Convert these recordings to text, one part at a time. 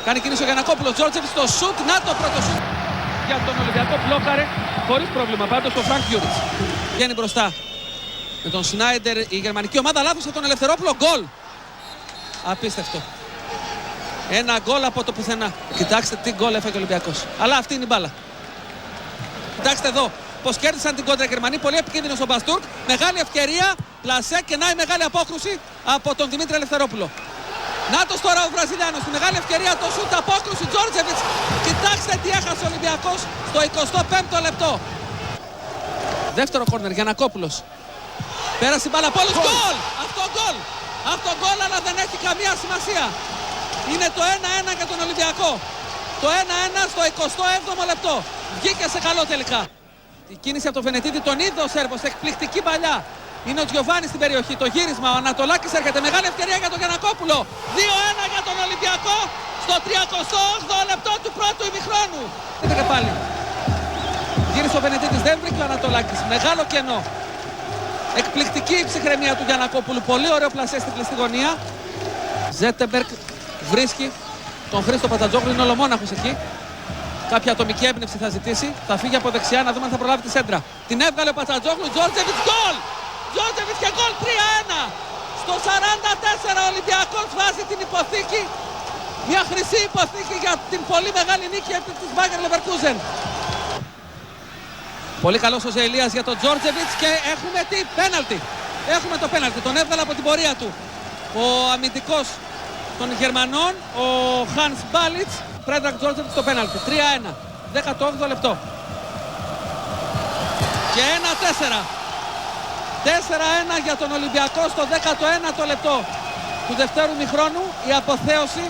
Κάνει κίνηση ο Γιαννακόπουλος. Τζόρτζεβιτς στο σουτ. Να το πρώτο σουτ για τον Ολυμπιακό. Μπλόκαρε χωρίς πρόβλημα πάντως ο Φρανκ Γιούριτς. Βγαίνει μπροστά με τον Σνάιντερ η γερμανική ομάδα. Λάθος από τον Ελευθερόπουλο. Γκολ. Απίστευτο. Ένα γκολ από το πουθενά. Κοιτάξτε τι γκολ έφαγε ο Ολυμπιακός. Αλλά αυτή είναι η μπάλα. Κοιτάξτε εδώ πως κέρδισαν την κόντρα οι Γερμανοί. Πολύ επικίνδυνος ο Μπαστούρκ. Μεγάλη ευκαιρία. Πλασέ και να η μεγάλη απόκρουση από τον Δημήτρη Ελευθερόπουλο. Νάτος τώρα ο Βραζιλιάνος. Τη μεγάλη ευκαιρία το σουτ απόκρουση Τζόρτζεβιτς. Κοιτάξτε τι έχασε ο Ολυμπιακός στο 25ο λεπτό. Δεύτερο κόρνερ Γιαννακόπουλος. Πέρασε η μπάλα από όλους. Γκολ! Αυτό γκολ αλλά δεν έχει καμία σημασία. Είναι το 1-1 για τον Ολυμπιακό. Το 1-1 στο 27ο λεπτό. Βγήκε σε καλό τελικά. Η κίνηση από τον Βενετίδη, τον είδε ο Σέρβος. Εκπληκτική παλιά. Είναι ο Τζιοβάνι στην περιοχή. Το γύρισμα. Ο Ανατολάκης έρχεται. Μεγάλη ευκαιρία για τον Γιαννακόπουλο. 2-1 για τον Ολυμπιακό στο 38ο λεπτό του πρώτου ημιχρόνου. Είδε και πάλι. Γύρισε ο Βενετίδης. Δεν βρήκε ο Ανατολάκης. Μεγάλο κενό. Εκπληκτική η ψυχραιμία του Γιαννακόπουλου. Πολύ ωραίο πλασέ στην κλειστή γωνία. Ζέτεμπεργκ βρίσκει τον Χρήστο Πατατζόγλου. Είναι ολομόναχος εκεί. Κάποια ατομική έμπνευση θα ζητήσει. Θα φύγει από δεξιά να δούμε αν θα προλάβει τη σέντρα. Την έβγαλε ο Πατατζόγλου. Τζόρτζεβιτς γκολ! Τζόρτζεβιτς και γκολ 3-1. Στο 44 ο Ολυμπιακός βάζει την υποθήκη. Μια χρυσή υποθήκη για την πολύ μεγάλη νίκη επί της Μπάγερ Λεβερκούζεν. Πολύ καλός ο Ζεηλίας για τον Τζόρτζεβιτς και έχουμε τι πέναλτι. Έχουμε το πέναλτι. Τον έβγαλε από την πορεία του ο αμυντικός των Γερμανών, ο Χανς Μπάλιτς. Πρέντρακ Τζόρτζεβιτς στο πέναλτι. 3-1. 18ο λεπτό. Και 1-4. 4-1 για τον Ολυμπιακό στο 19ο λεπτό του δευτέρου μηχρόνου. Η αποθέωση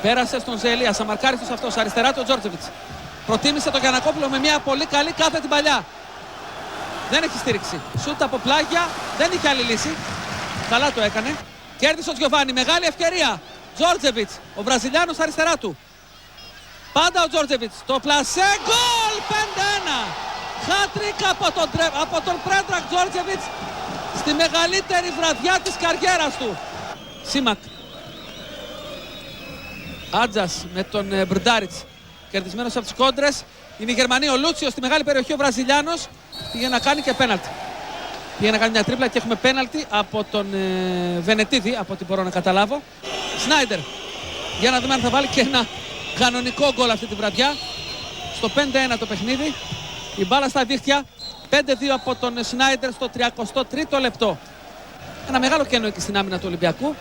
πέρασε στον Ζεηλία. Αμαρκάριστος αυτός. Αριστερά του Τζόρτζεβιτς. Προτίμησε τον Γιαννακόπουλο με μια πολύ καλή κάθετη παλιά. Δεν έχει στήριξη. Σούτ από πλάγια. Δεν είχε άλλη λύση. Καλά το έκανε. Κέρδισε ο Τζιοβάνι. Μεγάλη ευκαιρία. Τζόρτζεβιτς. Ο Βραζιλιάνος αριστερά του. Πάντα ο Τζόρτζεβιτς. Το πλασέ. Γκολ! 5-1. Χάτρικ από τον Πρέντρακ Τζόρτζεβιτς στη μεγαλύτερη βραδιά της καριέρας του. Σίμακ. Άτζας με τον Μπρντάριτς. Κερδισμένος από τις κόντρες. Είναι η Γερμανία. Ο Λούτσιος στη μεγάλη περιοχή. Ο Βραζιλιάνος πήγε να κάνει και πέναλτι. Πήγε να κάνει μια τρίπλα και έχουμε πέναλτι από τον Βενετίδη, από ό,τι μπορώ να καταλάβω. Σνάιντερ. Για να δούμε αν θα βάλει και ένα κανονικό γκολ αυτή τη βραδιά. Στο 5-1 το παιχνίδι. Η μπάλα στα δίχτυα. 5-2 από τον Σνάιντερ στο 33ο λεπτό. Ένα μεγάλο κενό εκεί στην άμυνα του Ολυμπιακού.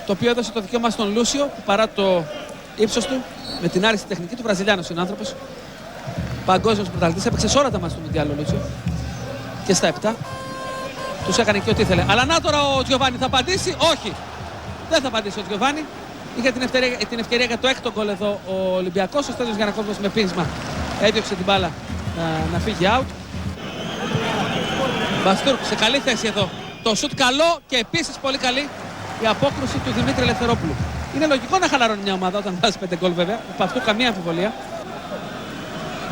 Το οποίο έδωσε το δικαίωμα στον Λούσιο που παρά το ύψος του με την άριστη τεχνική του. Βραζιλιάνος είναι ο άνθρωπος. Παγκόσμιος πρωταθλητής. Έπαιξε σε όλα τα μάτς του Μουντιάλ ο Λούσιο. Και στα 7. Τους έκανε και ό,τι ήθελε. Αλλά να τώρα ο Τζιοβάνι θα απαντήσει. Όχι. Δεν θα απαντήσει ο Τζιοβάνι. Είχε την ευκαιρία για το έκτο γκολ εδώ ο Ολυμπιακός. Ο Στέλιος Γιαννακόπουλος με πείσμα έδιωξε την μπάλα να φύγει out. Μπαστούρκ σε καλή θέση εδώ. Το σουτ καλό και επίσης πολύ καλή η απόκρουση του Δημήτρη Ελευθερόπουλου. Είναι λογικό να χαλαρώνει μια ομάδα όταν βάζει 5 γκολ βέβαια. Από αυτού καμία αμφιβολία.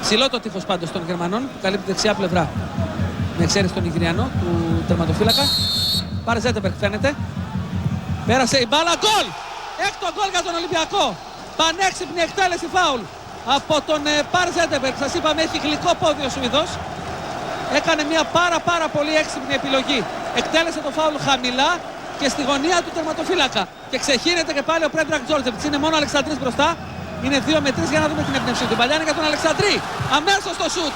Ψηλό το τείχος πάντως των Γερμανών που καλύπτει δεξιά πλευρά. Με εξαίρεση τον Ιγυριανό του τερματοφύλακα. Πάρε Ζέτεμπεργκ φαίνεται. Πέρασε η μπάλα. Γκολ! Έκτο γκολ για τον Ολυμπιακό. Πανέξυπνη εκτέλεση φάουλ από τον Πάρ Ζέτεμπεργκ. Σας είπαμε έχει γλυκό πόδι ο Σουηδός. Έκανε μια πάρα πολύ έξυπνη επιλογή. Εκτέλεσε το φάουλ χαμηλά και στη γωνία του τερματοφύλακα. Και ξεχύνεται και πάλι ο Πρέντρακ Τζόρτζεβιτς. Είναι μόνο ο Αλεξανδρής μπροστά. Είναι 2 με 3 για να δούμε την εμπνευσή του. Παλιά είναι για τον Αλεξανδρή. Αμέσως το σουτ.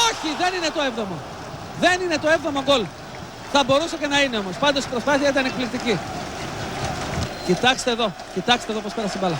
Όχι, δεν είναι το 7ο. Δεν είναι το 7ο γκολ. Θα μπορούσε και να είναι όμως. Πάντως η προσπάθεια ήταν εκπληκτική. Κοιτάξτε εδώ πώς πέρασε η μπάλα.